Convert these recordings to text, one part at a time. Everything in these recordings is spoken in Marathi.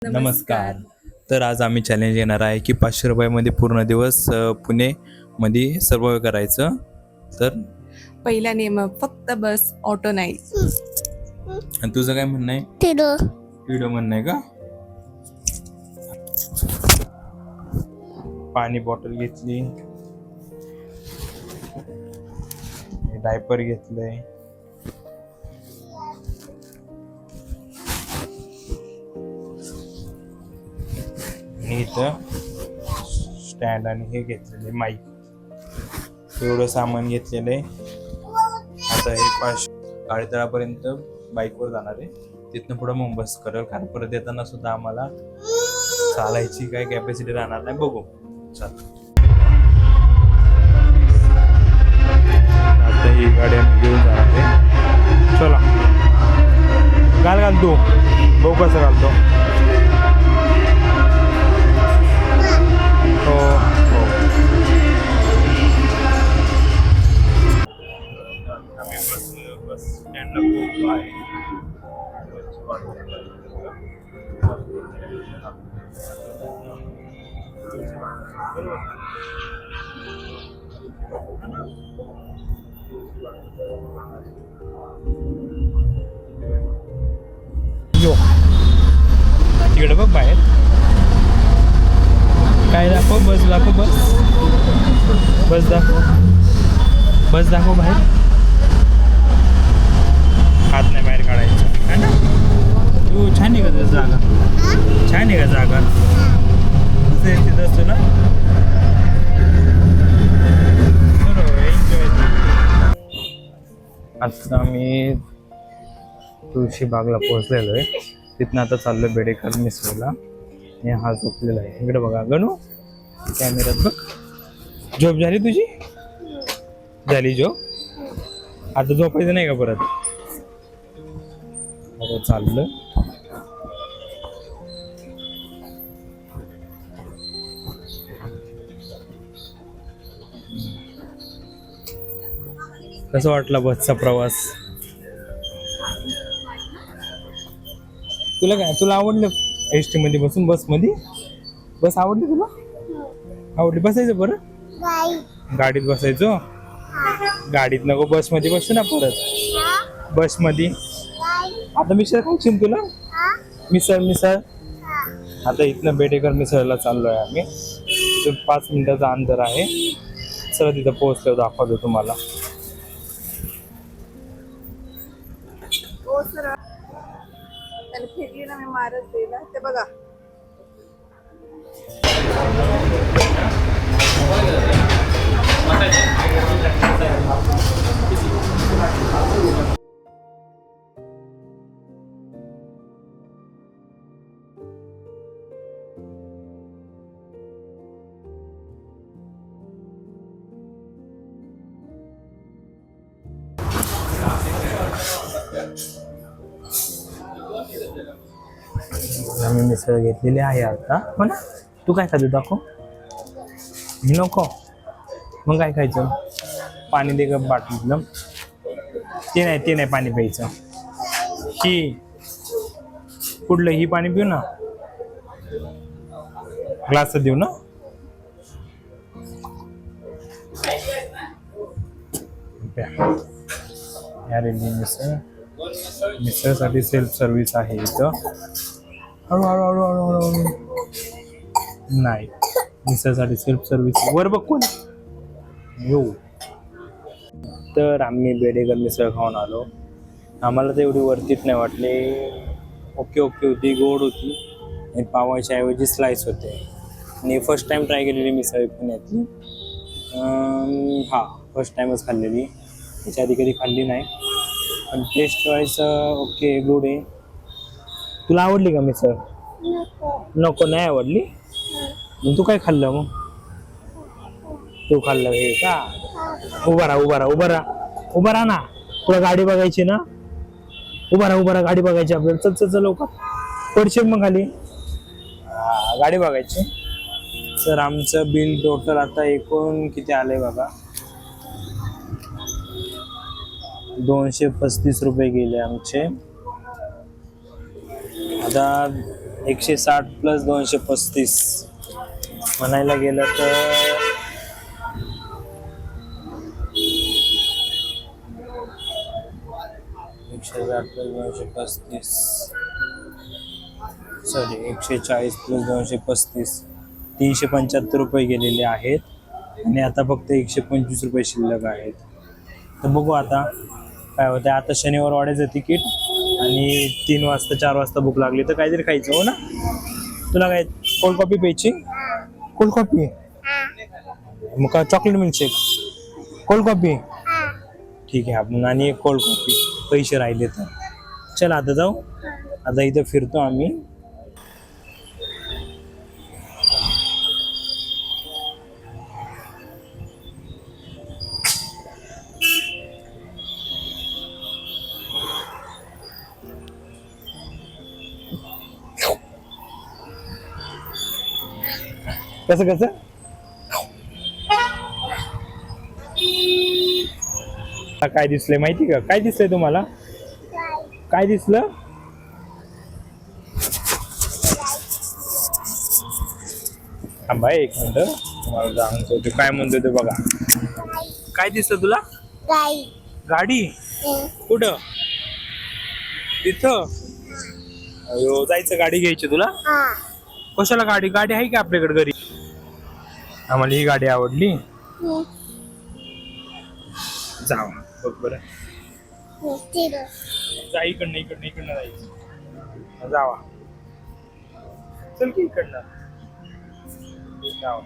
नमस्कार. तर आज आम्ही चॅलेंज येणार आहे की 500 रुपयामध्ये पूर्ण दिवस पुणे मध्ये सर्व करायचं. तर पहिला नियम फक्त बस, ऑटो नाही. आणि तुझं काय म्हणणं आहे? व्हिडिओ म्हणणं आहे का? पाणी बॉटल घेतली, डायपर घेतलंय, आणि इथं स्टँड आणि हे घेतलेले माईक, एवढं सामान घेतलेलं आहे. आता हे 5 काळेतळापर्यंत बाईकवर जाणार आहे, तिथनं पुढं मग बस करेल, कारण परत येताना सुद्धा आम्हाला चालायची काय कॅपॅसिटी राहणार नाही. बघू. चल, आता ही गाडी आम्ही घेऊन जाणार आहे. चला, घाल तू, बघू कसं घालतो. हो हो. आम्ही बस स्टँडला पोहोचलो आहे. यो, तिकडे बघ बाहेर काय दाखव. बस दाखव. बस दाखव बाहेर. हात नाही बाहेर काढायचा है ना. तू छान आहे का जागा? छान आहे का जागा? तिथं असतो ना. एन्जॉय. आता आम्ही तुळशी बागला पोहोचलेलो आहे. तिथनं आता चाललो बेडेकर मिसळला. आणि हा झोपलेला आहे. इकडे बघा गणू, कॅमेऱ्यात बघ. झोप झाली तुझी? झाली झोप? आता झोपायचं नाही का परत? आता चाललं. कसं वाटला बसचा प्रवास? तुला आवडलं एस टी मध्ये बसून? बस आवडली तुला? आवडली. बसायचं बरं? गाडीत बसायचो. गाडीत नको, बस मध्ये बसतो ना परत. बस मध्ये आता मिसळ खायची तुला? मिसळ. आता इथनं बेडेकर मिसळला चाललोय आम्ही. 5 मिनिटाचं अंतर आहे. चला तिथं पोहोचलो, दाखवतो तुम्हाला. त्याला फेकली ना मी मारत दिला ते बघा. आम्ही मिसळ घेतलेली आहे आता. हो ना. तू काय खातो दाखव. नको. मग काय खायचं? पाणी दे गं बाटलीतलं. ते नाही पाणी प्यायचं. ही कुठलं ही पाणी पिऊ ना. ग्लास देऊ ना. अरे मिसळसाठी सेल्फ सर्व्हिस आहे इथं. हळू. नाही, मिसळसाठी सेल्फ सर्व्हिस वर बघ कोण येऊ. तर आम्ही बेडेकर मिसळ खाऊन आलो. आम्हाला तर एवढी वरतीच नाही वाटली. ओके होती, गोड होती आणि पावाच्या ऐवजी स्लाइस होते. आणि फर्स्ट टाइम ट्राय केलेली मिसळ पुण्यातली. फर्स्ट टाइमच खाल्लेली. त्याच्या आधी कधी खाल्ली नाही. पण टेस्ट वाईज ओके, गुड आहे. तुला आवडली का मिसळ? नको, नाही आवडली. मग तू काय खाल्लं? मग तू खाल्लं हे का? उभा राहा ना. तुला गाडी बघायची ना. उभा राहा, गाडी बघायची आपल्याला. चल लवकर. पडशील मग खाली. गाडी बघायची. तर आमचं बिल टोटल आता एकूण किती आलंय बघा. 235 रुपये गेले आमचे. आता 160 प्लस 235 म्हणायला गेलं तर 160 प्लस 235 सॉरी 140 प्लस 235 375 रुपये गेलेले आहेत आणि आता फक्त 125 रुपये शिल्लक आहेत. तर बघू आता काय होतं. आता शनिवार वाड्याचं तिकीट आणि 3 वाजता 4 वाजता भूक लागली तर काहीतरी खायचं. हो ना, तुला काय कोल्ड कॉफी प्यायची? कोल्ड कॉफी मग का चॉकलेट मिल्कशेक? कोल्ड कॉफी ठीक आहे. आपण आणि एक कोल्ड कॉफी पैसे राहिले तर. चल आता जाऊ. आता इथं फिरतो आम्ही. कसं कसं काय दिसलंय माहिती का? काय दिसलंय तुम्हाला? काय दिसलं? थांबा एक मिनिट, तुम्हाला सांगतो ते काय म्हणतोय ते बघा. काय दिसलं तुला? गाडी कुठं? तिथं? अयो जायचं गाडी घ्यायची तुला? कशाला गाडी? गाडी आहे की आपल्याकडे घरी? आम्हाला ही गाडी आवडली. जाऊ बघ बरं. जा इकडनं इकडनं इकडनं जायचं. जावा चल की इकडनं जाऊ.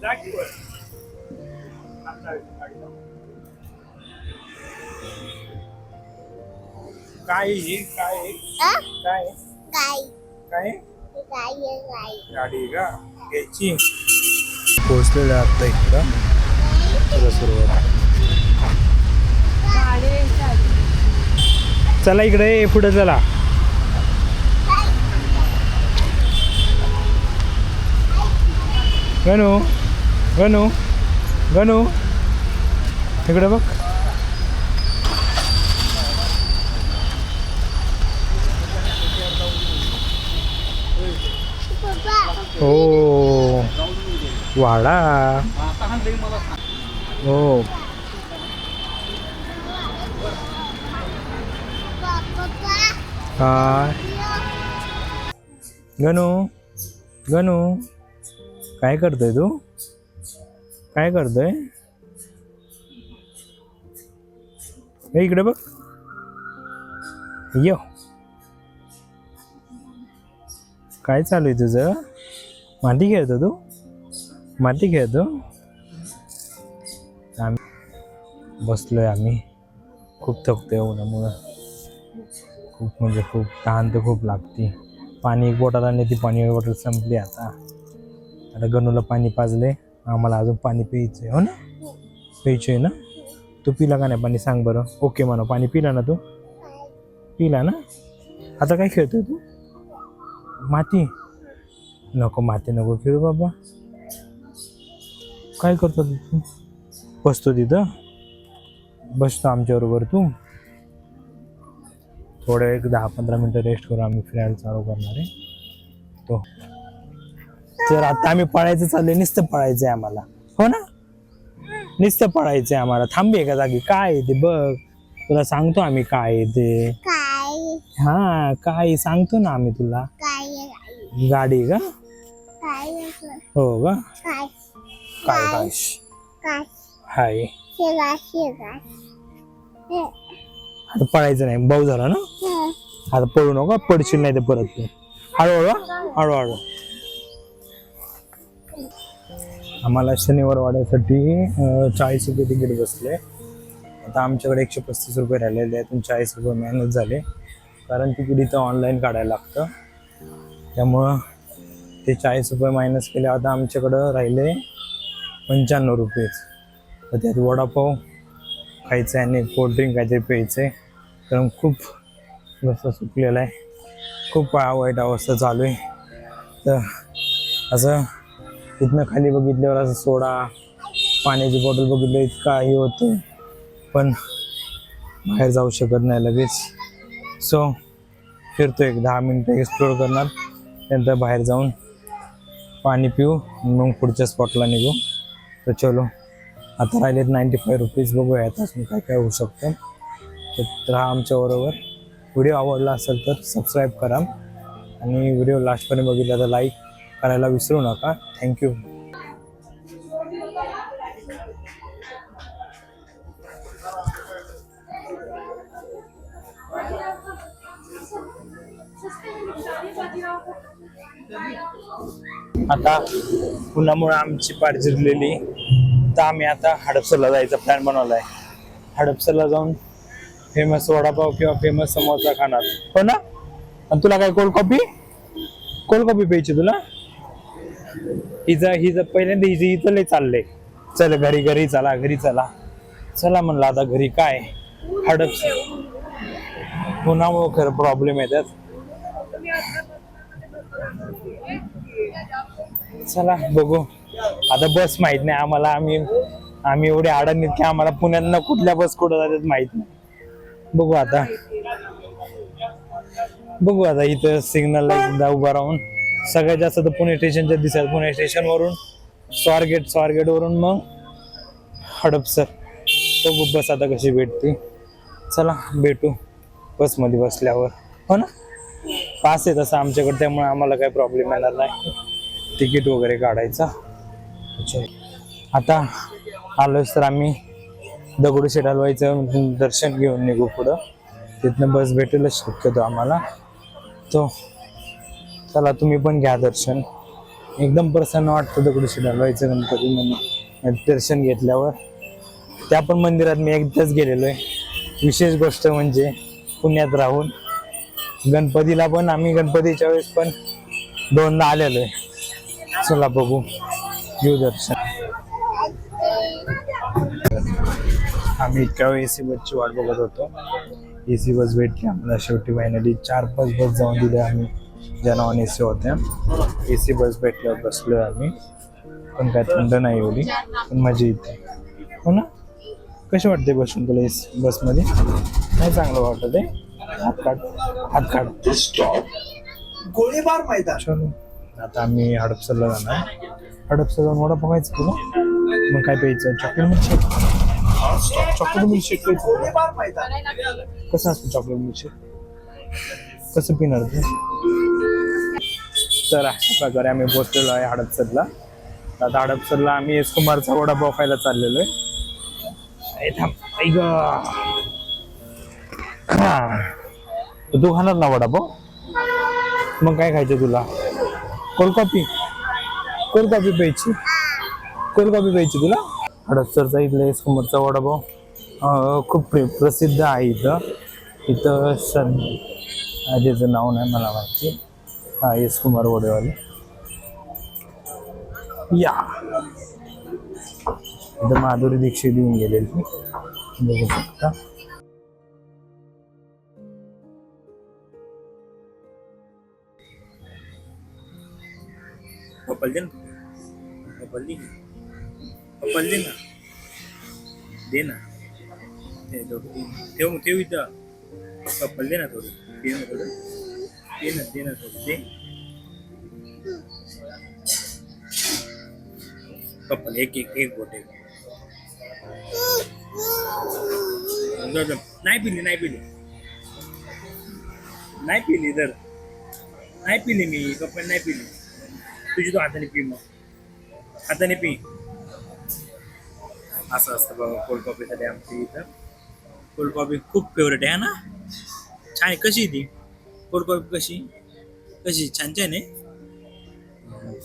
जा की वर. काय ही काय काय काय गाडी का घ्यायची? पोहोचलेलं आता इकडं. चला सुरुवात. चला इकडे पुढे चला. गणू गणू गणू इकडे बघ. हो वाडा. हो काय गणू गणू काय करतोय तू? काय करतोय? इकडे बघ. यो काय चालू आहे तुझं? माती खेळतो तू? माती खेळतो? आम्ही बसलोय. आम्ही खूप थकतोय उन्हामुळं. खूप म्हणजे खूप तहान तर खूप लागते. पाणी एक बॉटल आणली, ती पाणी बॉटल संपली. आता गणूला पाणी पाजले. आम्हाला अजून पाणी प्यायचं आहे. हो ना, प्यायचं आहे ना? तू पिला का नाही पाणी सांग बरं. ओके म्हणा. पाणी पिला ना तू? पिला ना. आता काय खेळतोय तू? माती नको, माती नको खेळू बाबा. काय करतो तू? बसतो तिथं? बसतो आमच्याबरोबर तू? थोडं एक 10-15 मिनटं रेस्ट करू. आम्ही फिरायला चालू करणार आहे. तो तर आता आम्ही पळायचं चाललंय. नुसतं पळायचंय आम्हाला. हो ना, नुसतं पळायचंय आम्हाला. थांबी एका जागी. काय आहे ते बघ. तुला सांगतो आम्ही काय आहे ते. हा काय सांगतो ना आम्ही तुला. गाडी का? हो का? काय काय हाय. आता पळायचं नाही. भाऊ झाला ना. आता पळू नका. पडशील नाही तर परत तू. हळूहळू हळूहळू. आम्हाला शनिवार वाड्यासाठी 40 रुपये तिकीट बसले. आता आमच्याकडे 135 रुपये राहिलेले. त्यातून 40 रुपये मेहनत झाले. कारण तिकीट इथं ऑनलाईन काढायला लागतं. त्यामुळं ते 40 रुपये मायनस केले. आता आमच्याकडं राहिले 95 रुपयेच. तर त्यात वडापाव खायचं आहे आणि कोल्ड्रिंक काहीतरी प्यायचं आहे. कारण खूप घसा सुकलेला आहे. खूप वाईट अवस्था चालू आहे. तर असं इथनं खाली बघितल्यावर असं सोडा पाण्याची बॉटल बघितलं इतका हे होतं. पण बाहेर जाऊ शकत नाही लगेच. सो फिरतो, एक 10 मिनिटं एक्सप्लोर करणार, त्यानंतर बाहेर जाऊन पाणी पिऊ, मग पुढच्या स्पॉटला निघू. तर चलो, आता राहिलेत 95 रुपीज. बघूया आता अजून काय काय होऊ शकतं. तर राहा आमच्याबरोबर. व्हिडिओ आवडला असेल तर सबस्क्राईब करा आणि व्हिडिओ लास्टपर्यंत बघितला तर लाईक करायला विसरू नका. थँक्यू. आता पुण्यामुळे आमची पाठ जिरलेली, तर आम्ही आता हडपसरला जायचा प्लॅन बनवलाय. हडपसरला जाऊन फेमस वडापाव किंवा फेमस समोसा खाणार. हो ना? आणि तुला काय कोल्ड कॉफी प्यायची तुला? हिचं पहिल्यांदा हिचं लय चाललंय, चल घरी चला म्हणलं. आता घरी काय हडपसर पुण्यामुळे खरं प्रॉब्लेम येतात. चला बघू. आता बस माहित नाही आम्हाला, आम्ही एवढे अडाणीत की आम्हाला पुण्यात कुठल्या बस कुठं जातात माहित नाही. बघू आता इथं सिग्नलला एकदा उभा राहून. सगळ्यात जास्त तर पुणे स्टेशनच्या दिसत, पुणे स्टेशन वरून स्वारगेट वरून मग हडपसर. बघू बस आता कशी भेटते. चला भेटू बसमध्ये बसल्यावर. हो ना? पास आहे तसं आमच्याकडे, त्यामुळे आम्हाला काही प्रॉब्लेम येणार नाही तिकीट वगैरे काढायचा. आता आलोच तर आम्ही दगडूशेठ हलवाईचं दर्शन घेऊन निघू पुढं. तिथनं बस भेटेलच शक्यतो आम्हाला. तो चला तुम्ही पण घ्या दर्शन. एकदम प्रसन्न वाटतं दगडूशेठ हलवाईचं गणपती म्हणजे दर्शन घेतल्यावर. त्या पण मंदिरात मी एकदाच गेलेलो आहे. विशेष गोष्ट म्हणजे पुण्यात राहून गणपतीला पण आम्ही गणपतीच्या वेळेस पण 2दा आलेलो आहे. चला बघू, घेऊ दर्शन. आम्ही इतक्या वेळ AC बसची वाट बघत होतो. AC बस भेटली आम्हाला शेवटी. फायनली 4-5 बस जाऊन दिल्या आम्ही, ज्या नॉन AC होत्या. AC बस भेटल्यावर बसलोय आम्ही. पण काय थंड नाही एवढी, पण मजा येते. हो ना? कशी वाटते बसून तुला AC बसमध्ये? नाही चांगलं वाटत आहे. हात काढ. गोळीबार मैदान. चलो आता आम्ही हडपसरला जाणार. हडपसर जाऊन वडापाव खायचं तुला? मग काय प्यायचं? चॉकलेट मिल्कशेक प्यायचं. गोळीबार मैदान. कसं असतं चॉकलेट मिल्कशेक? कसं पिणार तू? तर अशा प्रकारे आम्ही पोहोचलेलो आहे हडपसरला. आता हडपसरला आम्ही एस कुमारचा वडापाव खायला चाललेलो आहे. तू खाणार ना वडापाव? मग काय खायचं तुला? कोल्ड कॉफी प्यायची तुला? हडपसरचा इथला एस कुमारचा वडापाव खूप प्रसिद्ध आहे इथं त्याचं नाव नाही मला माहिती. हा एस कुमार वडेवाले. या इथं माधुरी दीक्षित येऊन गेलेली बघू शकता. पप्पल दे ना. ठेव इथं. पप्पल दे ना थोडं. दे ना थोडं. पप्पल एक बोट. नाही पिली मी. पप्पल नाही पिली. तुझी तो हाताने पी. मग हाताने पी. असं असतं बाबा कोल्ड कॉफीसाठी आमची इथं. कोल्ड कॉफी खूप फेवरेट आहे ना. छान आहे. कशी ती कोल्ड कॉफी? कशी छान आहे.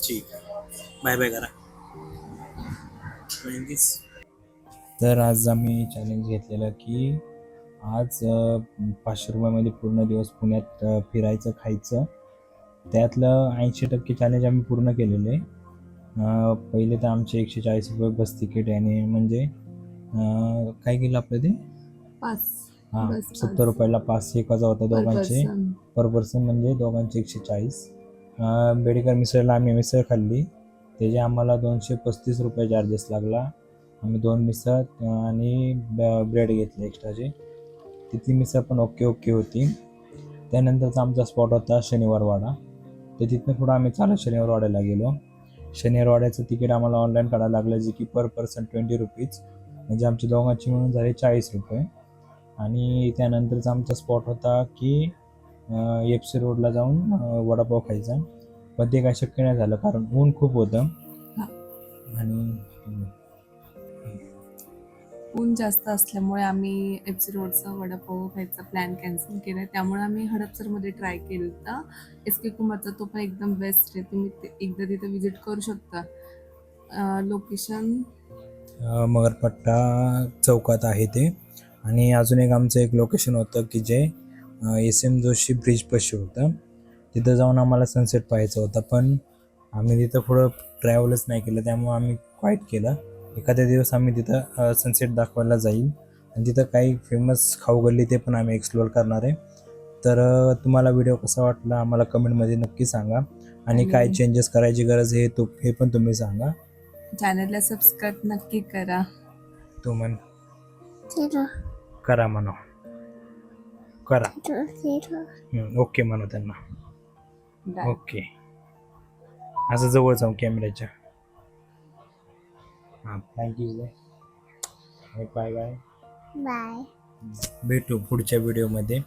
ठीक, बाय करा. तर आज आम्ही चॅलेंज घेतलेलं की आज 500 रुपयामध्ये पूर्ण दिवस पुण्यात फिरायचं, खायचं. त्यातलं 80% चॅलेंज आम्ही पूर्ण केलेलं आहे. पहिले तर आमचे 140 रुपये बस तिकीट आहे. म्हणजे काय केलं आपलं ते? हां 70 रुपयाला पास एकाचा होता दोघांचे पर पर्सन, म्हणजे दोघांचे 140. बेडेकर मिसळला आम्ही मिसळ खाल्ली, त्याचे आम्हाला 235 रुपये चार्जेस लागला. आम्ही 2 मिसळ आणि ब्रेड घेतले एक्स्ट्राचे. तिथली मिसळ पण ओके ओके होती. त्यानंतरचा आमचा स्पॉट होता शनिवारवाडा. तर तिथनं पुढं आम्ही चालत शनिवारवाड्याला गेलो. शनिवारवाड्याचं तिकीट आम्हाला ऑनलाईन काढायला लागलं, जे की पर पर्सन 20 रुपीज, म्हणजे आमच्या दोघांची मिळून झाले 40 रुपये. आणि त्यानंतरचा आमचा स्पॉट होता की एफ.सी. रोडला जाऊन वडापाव खायचा. पण ते काय शक्य नाही झालं कारण ऊन खूप होतं. आणि ऊन जास्त असल्यामुळे आम्ही एफ.सी. रोडचा वडापाव खायचा प्लॅन कॅन्सल केला. त्यामुळे आम्ही हडपसरमध्ये ट्राय केलं होता. एस के कुमारचा तो पण एकदम बेस्ट आहे. तुम्ही एकदा तिथे विजिट करू शकता. लोकेशन मगरपट्टा चौकात आहे ते. आणि अजून आमचं एक लोकेशन होतं की जे एस.एम. जोशी ब्रिजपाशी होतं. तिथं जाऊन आम्हाला सनसेट पाहायचा होता, पण आम्ही तिथं पुढं ट्रॅव्हलच नाही केलं, त्यामुळे आम्ही क्वाईट केलं. एखाद्या दिवस आम्ही तिथं सनसेट दाखवायला जाईल. आणि तिथं काही फेमस खाऊ गल्ली ते पण आम्ही एक्सप्लोअर करणार आहे. तर तुम्हाला व्हिडिओ कसा वाटला आम्हाला कमेंटमध्ये नक्की सांगा. आणि काय चेंजेस करायची गरज आहे हे पण तुम्ही सांगा. चॅनलला सबस्क्राईब नक्की करा. तू म्हण करा म्हणा, करा. ओके म्हणू त्यांना. Bye. ओके, असं जवळ जाऊ कॅमेऱ्याच्या. हां, थँक्यू. Bye bye. बाय. भेटू पुढच्या व्हिडिओमध्ये.